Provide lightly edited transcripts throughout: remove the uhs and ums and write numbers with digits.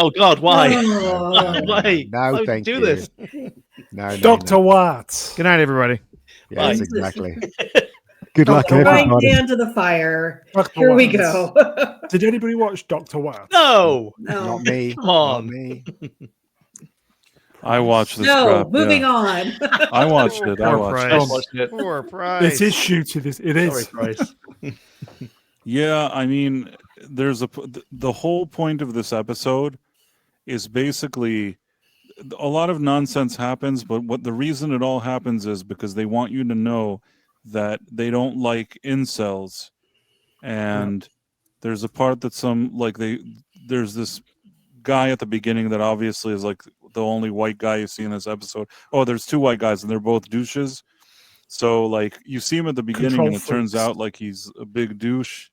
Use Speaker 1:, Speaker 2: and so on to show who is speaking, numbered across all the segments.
Speaker 1: Oh God, why?
Speaker 2: Oh.
Speaker 1: Why?
Speaker 3: No,
Speaker 1: Why would you
Speaker 3: thank
Speaker 1: do
Speaker 3: you.
Speaker 1: this?
Speaker 3: No,
Speaker 4: Dr. Watt.
Speaker 5: Good night, everybody.
Speaker 3: Yes,
Speaker 1: Bye.
Speaker 3: exactly. Good
Speaker 4: Dr.
Speaker 3: luck,
Speaker 4: Watt.
Speaker 2: Right
Speaker 3: everybody.
Speaker 2: hand to the fire.
Speaker 4: Dr.
Speaker 2: Here we
Speaker 4: Watts.
Speaker 2: go.
Speaker 4: Did anybody watch Dr. Watt?
Speaker 1: No,
Speaker 2: No.
Speaker 3: Not me.
Speaker 1: Come on.
Speaker 3: Not me.
Speaker 6: I watched this
Speaker 2: No,
Speaker 6: crap.
Speaker 2: moving
Speaker 6: yeah.
Speaker 2: on.
Speaker 6: I watched it. I
Speaker 5: Poor
Speaker 6: watched
Speaker 5: Price.
Speaker 6: it.
Speaker 1: watched it.
Speaker 5: Poor Price.
Speaker 4: It is shooting. It is.
Speaker 1: Sorry, Price.
Speaker 6: Yeah, I mean, the whole point of this episode is basically a lot of nonsense happens, but what the reason it all happens is because they want you to know that they don't like incels, and there's a part that there's this guy at the beginning that obviously is like the only white guy you see in this episode. Oh, there's two white guys and they're both douches. So like you see him at the beginning
Speaker 4: Control
Speaker 6: and it turns
Speaker 4: freaks.
Speaker 6: out like he's a big douche,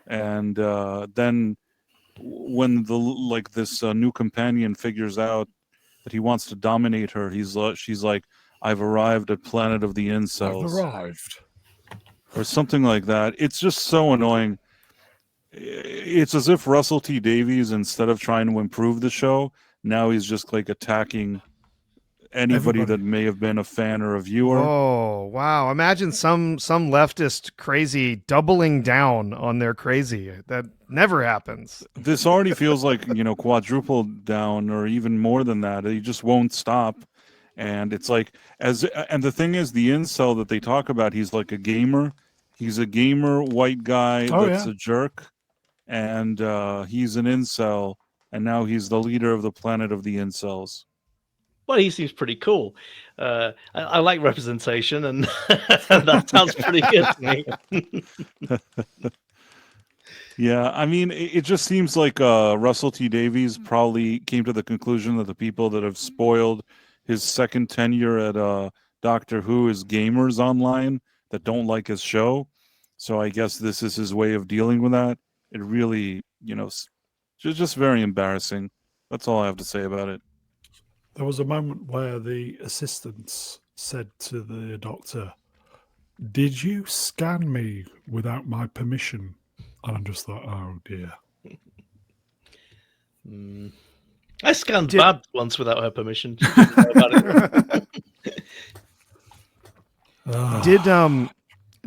Speaker 6: and then when this new companion figures out that he wants to dominate her, she's like, "I've arrived at planet of the
Speaker 4: I've
Speaker 6: incels,"
Speaker 4: arrived.
Speaker 6: or something like that. It's just so annoying. It's as if Russell T Davies, instead of trying to improve the show, now he's just like attacking anybody
Speaker 4: Everybody.
Speaker 6: that may have been a fan or a viewer.
Speaker 5: Oh, wow. Imagine some leftist crazy doubling down on their crazy. That never happens.
Speaker 6: This already feels like, quadruple down or even more than that. He just won't stop. And it's like, and the thing is, the incel that they talk about, he's like a gamer. He's a gamer white guy that's a jerk. And he's an incel. And now he's the leader of the planet of the incels.
Speaker 1: Well, he seems pretty cool. I like representation, and that sounds pretty good to me.
Speaker 6: Yeah, I mean, it just seems like Russell T Davies probably came to the conclusion that the people that have spoiled his second tenure at Doctor Who is gamers online that don't like his show. So I guess this is his way of dealing with that. It really, just very embarrassing. That's all I have to say about it.
Speaker 4: There was a moment where the assistants said to the doctor, "Did you scan me without my permission?" And I just thought, oh dear.
Speaker 1: I scanned Bab once without her permission. She didn't know about it.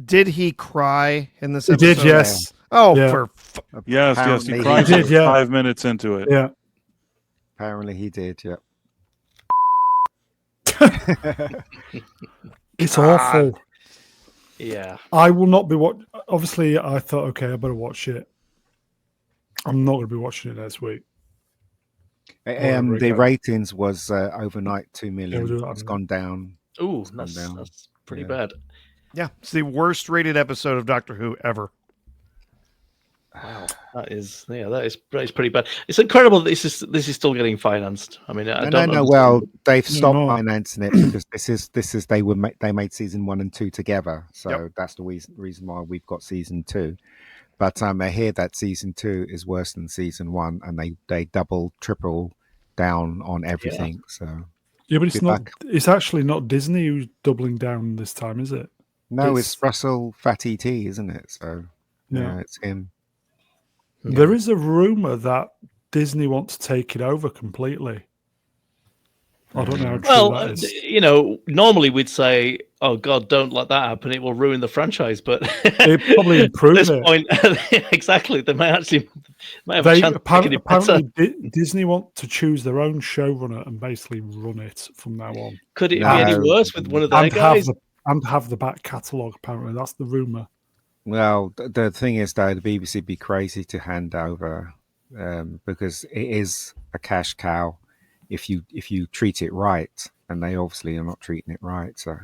Speaker 5: Did he cry in this
Speaker 4: He
Speaker 5: episode?
Speaker 4: did, yes.
Speaker 5: Oh,
Speaker 4: Yeah.
Speaker 6: Yes, he
Speaker 3: Apparently
Speaker 6: cried
Speaker 4: he did, yeah.
Speaker 6: 5 minutes into it.
Speaker 4: Yeah.
Speaker 3: Apparently he did, yeah.
Speaker 4: It's awful.
Speaker 1: Yeah.
Speaker 4: I will not be watching. Obviously, I thought, okay, I better watch it. I'm not going to be watching it next week.
Speaker 3: The ratings was overnight 2 million.
Speaker 4: Yeah,
Speaker 3: It's gone down.
Speaker 1: Ooh,
Speaker 3: It's gone
Speaker 1: that's
Speaker 3: down.
Speaker 1: pretty
Speaker 3: Yeah.
Speaker 1: bad.
Speaker 5: Yeah, it's the worst rated episode of Doctor Who ever.
Speaker 1: Wow, that is pretty bad. It's incredible that this is still getting financed. I mean, I don't
Speaker 3: No.
Speaker 1: understand.
Speaker 3: Well, they've stopped
Speaker 4: No.
Speaker 3: financing it because this is they made season 1 and 2 together, so that's the reason why we've got season 2. But I hear that season 2 is worse than season 1, and they double, triple down on everything. So
Speaker 4: Yeah, but it's
Speaker 3: Good
Speaker 4: not.
Speaker 3: luck.
Speaker 4: It's actually not Disney who's doubling down this time, is it?
Speaker 3: no, it's Russell Fatty T, isn't it? So yeah, it's him.
Speaker 4: There is a rumor that Disney want to take it over completely. I don't know how true
Speaker 1: Well,
Speaker 4: that is.
Speaker 1: normally we'd say, "Oh God, don't let that happen; it will ruin the franchise." But
Speaker 4: It probably
Speaker 1: at
Speaker 4: improved
Speaker 1: this
Speaker 4: it.
Speaker 1: point, exactly, they might have a chance of making it better.
Speaker 4: Apparently, Disney want to choose their own showrunner and basically run it from now on.
Speaker 1: Could it
Speaker 3: No.
Speaker 1: be any worse with one of their
Speaker 4: And
Speaker 1: guys?
Speaker 4: have the back catalogue. Apparently, that's the rumor.
Speaker 3: Well, the thing is, though, the BBC would be crazy to hand over because it is a cash cow if you treat it right, and they obviously are not treating it right. So,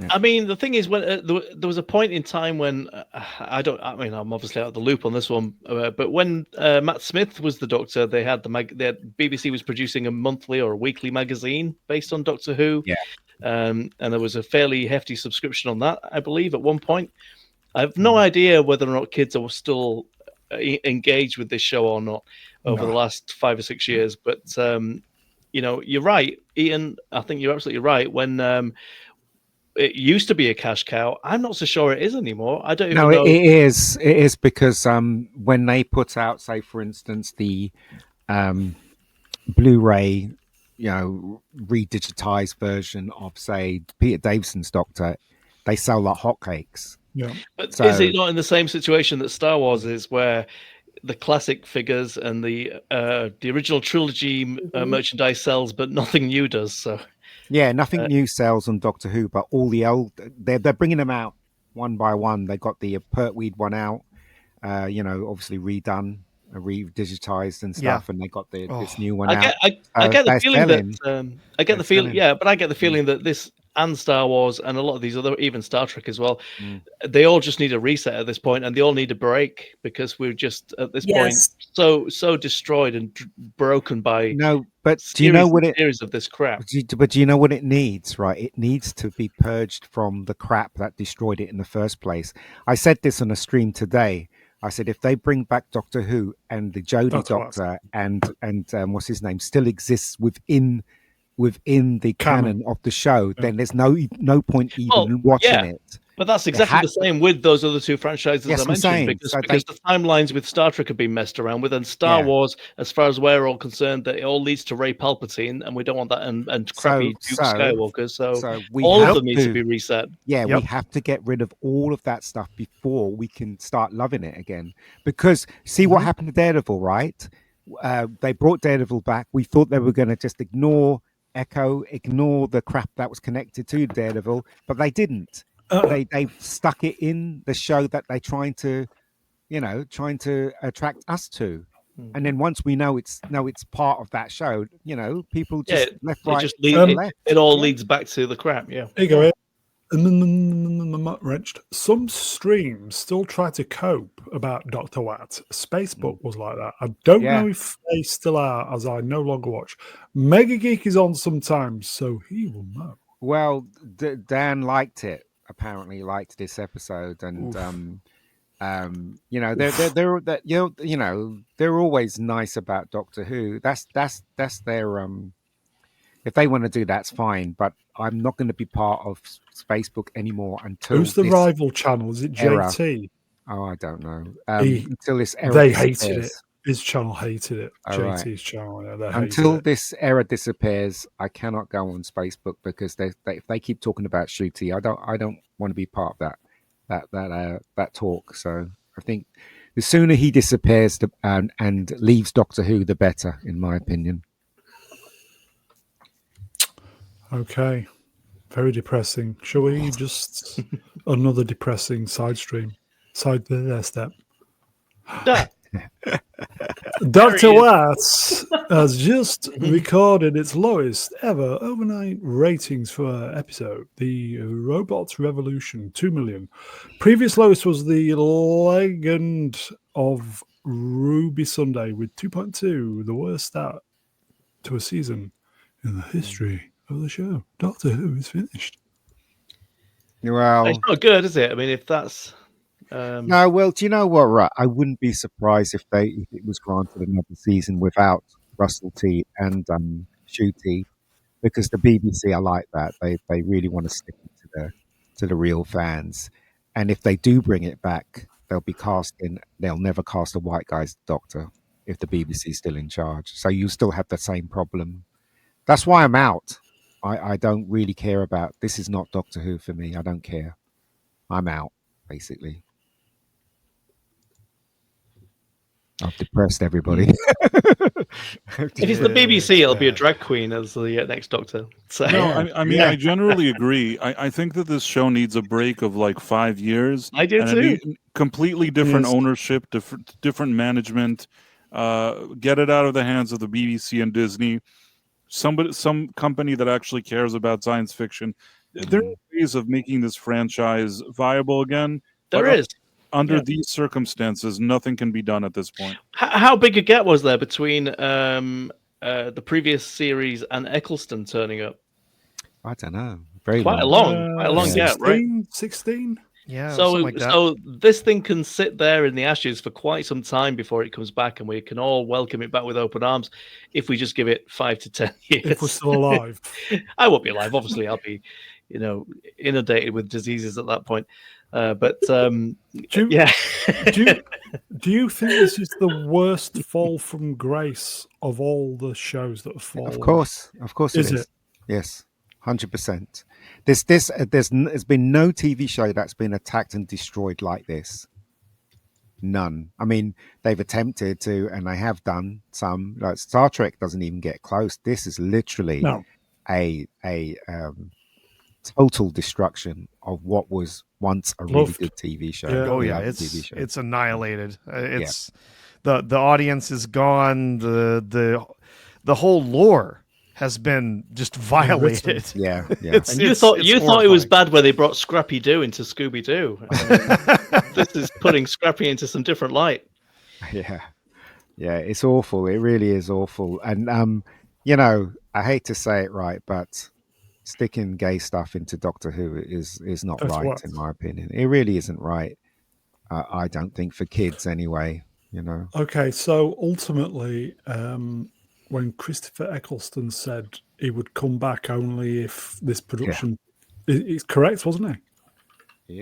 Speaker 1: I mean, the thing is, when there was a point in time when I'm obviously out of the loop on this one, but when Matt Smith was the Doctor, they had BBC was producing a monthly or a weekly magazine based on Doctor Who.
Speaker 3: Yeah.
Speaker 1: And there was a fairly hefty subscription on that, I believe, at one point. I have no idea whether or not kids are still engaged with this show or not over the last 5 or 6 years. But you're right, Ian. I think you're absolutely right. When it used to be a cash cow. I'm not so sure it is anymore. I don't even
Speaker 3: No,
Speaker 1: know.
Speaker 3: it is. It is because when they put out, say, for instance, the Blu-ray, redigitized version of, say, Peter Davison's Doctor, they sell like hotcakes.
Speaker 4: Yeah.
Speaker 1: But
Speaker 3: So-
Speaker 1: is it not in the same situation that Star Wars is, where the classic figures and the original trilogy merchandise sells, but nothing new does? So
Speaker 3: Yeah, nothing new sells on Doctor Who, but all the old, they're bringing them out one by one. They got the Pertwee one out, obviously redone, redigitized and stuff, and they got this new one out.
Speaker 1: I get the
Speaker 3: they're
Speaker 1: feeling
Speaker 3: selling.
Speaker 1: that I get
Speaker 3: They're
Speaker 1: the feeling,
Speaker 3: selling.
Speaker 1: yeah, but I get the feeling that this and Star Wars and a lot of these other, even Star Trek as well,
Speaker 3: Mm.
Speaker 1: they all just need a reset at this point, and they all need a break because we're just at this
Speaker 2: Yes.
Speaker 1: point so destroyed and broken by
Speaker 3: No, but do you know what it?
Speaker 1: series of this crap.
Speaker 3: But do you know what it needs? Right, it needs to be purged from the crap that destroyed it in the first place. I said this on a stream today. I said if they bring back Doctor Who and the Jodie
Speaker 4: Dr. Watts.
Speaker 3: Doctor and what's his name still exists within the canon of the show, then there's no point even watching
Speaker 1: yeah.
Speaker 3: it.
Speaker 1: But that's exactly the same with those other two franchises
Speaker 3: Yes,
Speaker 1: I
Speaker 3: I'm
Speaker 1: mentioned,
Speaker 3: saying.
Speaker 1: because,
Speaker 3: So
Speaker 1: because the timelines with Star Trek have been messed around with, and Star Wars, as far as we're all concerned, that it all leads to Rey Palpatine, and we don't want that, and crappy Duke Skywalker. So all of them need to be reset.
Speaker 3: Yeah, we have to get rid of all of that stuff before we can start loving it again. Because see what happened to Daredevil, right? They brought Daredevil back. We thought they were going to just ignore Echo, ignore the crap that was connected to Daredevil, but they didn't. They stuck it in the show that they're trying to attract us to. And then once we know it's part of that show, people just left, right,
Speaker 1: just
Speaker 3: left.
Speaker 1: it all leads back to the crap. Yeah.
Speaker 4: There you go. Wrenched. Some streams still try to cope about Dr. Watt. Spacebook was like that. I don't know if they still are, as I no longer watch. Mega Geek is on sometimes, so he will know.
Speaker 3: Well, Dan liked it. Apparently, liked this episode, and they're always nice about Doctor Who. That's their if they want to do that's fine, but I'm not going to be part of Facebook anymore until
Speaker 4: Who's the rival channel? Is it JT?
Speaker 3: Oh, I don't know. Until this era
Speaker 4: they
Speaker 3: disappears.
Speaker 4: hated it. His channel hated it.
Speaker 3: All
Speaker 4: JT's
Speaker 3: right.
Speaker 4: channel. Yeah, they
Speaker 3: Until
Speaker 4: hated it.
Speaker 3: this era disappears, I cannot go on Facebook because if they keep talking about Shooty, I don't want to be part of that talk. So I think the sooner he disappears and leaves Doctor Who, the better, in my opinion.
Speaker 4: Okay. Very depressing. Shall we just another depressing side stream? Side step. Dr. Watts has just recorded its lowest ever overnight ratings for an episode. The Robots Revolution, 2 million. Previous lowest was the Legend of Ruby Sunday with 2.2, the worst start to a season in the history of the show. Doctor Who is finished.
Speaker 3: Well,
Speaker 1: it's not good, is it? I mean, if that's
Speaker 3: no, well, do you know what? Right, I wouldn't be surprised if it was granted another season without Russell T and Shooty, because the BBC are like that. They really want to stick it to the real fans, and if they do bring it back, they'll never cast a white guy's Doctor if the BBC is still in charge. So you still have the same problem. That's why I'm out. I don't really care about this. Is not Doctor Who for me. I don't care. I'm out, basically. I've depressed everybody.
Speaker 1: if it's the BBC, it'll be a drag queen as the next Doctor. So
Speaker 6: No, I mean, I generally agree. I think that this show needs a break of like 5 years.
Speaker 1: I do
Speaker 6: and
Speaker 1: too.
Speaker 6: Completely different ownership, different management. Get it out of the hands of the BBC and Disney. Some company that actually cares about science fiction. There are ways of making this franchise viable again.
Speaker 1: There is.
Speaker 6: Under these circumstances, nothing can be done at this point.
Speaker 1: How big a gap was there between the previous series and Eccleston turning up?
Speaker 3: I don't know.
Speaker 1: Quite a long gap, right?
Speaker 4: 16?
Speaker 5: Yeah,
Speaker 1: So,
Speaker 5: something like that.
Speaker 1: so this thing can sit there in the ashes for quite some time before it comes back, and we can all welcome it back with open arms if we just give it 5 to 10 years.
Speaker 4: If we're still alive.
Speaker 1: I won't be alive. Obviously, I'll be, inundated with diseases at that point. But
Speaker 4: Do you,
Speaker 1: yeah,
Speaker 4: do you think this is the worst fall from grace of all the shows that have fallen?
Speaker 3: Of course
Speaker 4: Is
Speaker 3: it is.
Speaker 4: it?
Speaker 3: Yes, 100%. There's been no TV show that's been attacked and destroyed like this. None. I mean, they've attempted to, and they have done some. Like Star Trek doesn't even get close. This is literally
Speaker 4: No.
Speaker 3: a total destruction of what was once a really
Speaker 4: Loved.
Speaker 3: good TV show.
Speaker 4: Yeah.
Speaker 5: Oh yeah,
Speaker 3: reality TV show.
Speaker 5: it's annihilated. It's the audience is gone. The whole lore has been just violated.
Speaker 3: yeah.
Speaker 1: and you thought it was bad when they brought Scrappy Doo into Scooby Doo. This is putting Scrappy into some different light.
Speaker 3: Yeah, it's awful. It really is awful. And I hate to say it, right, but sticking gay stuff into Doctor Who is not
Speaker 4: That's
Speaker 3: right,
Speaker 4: what?
Speaker 3: in my opinion. It really isn't right. I don't think, for kids anyway.
Speaker 4: Okay, so ultimately, when Christopher Eccleston said he would come back only if this production, it's correct, wasn't it?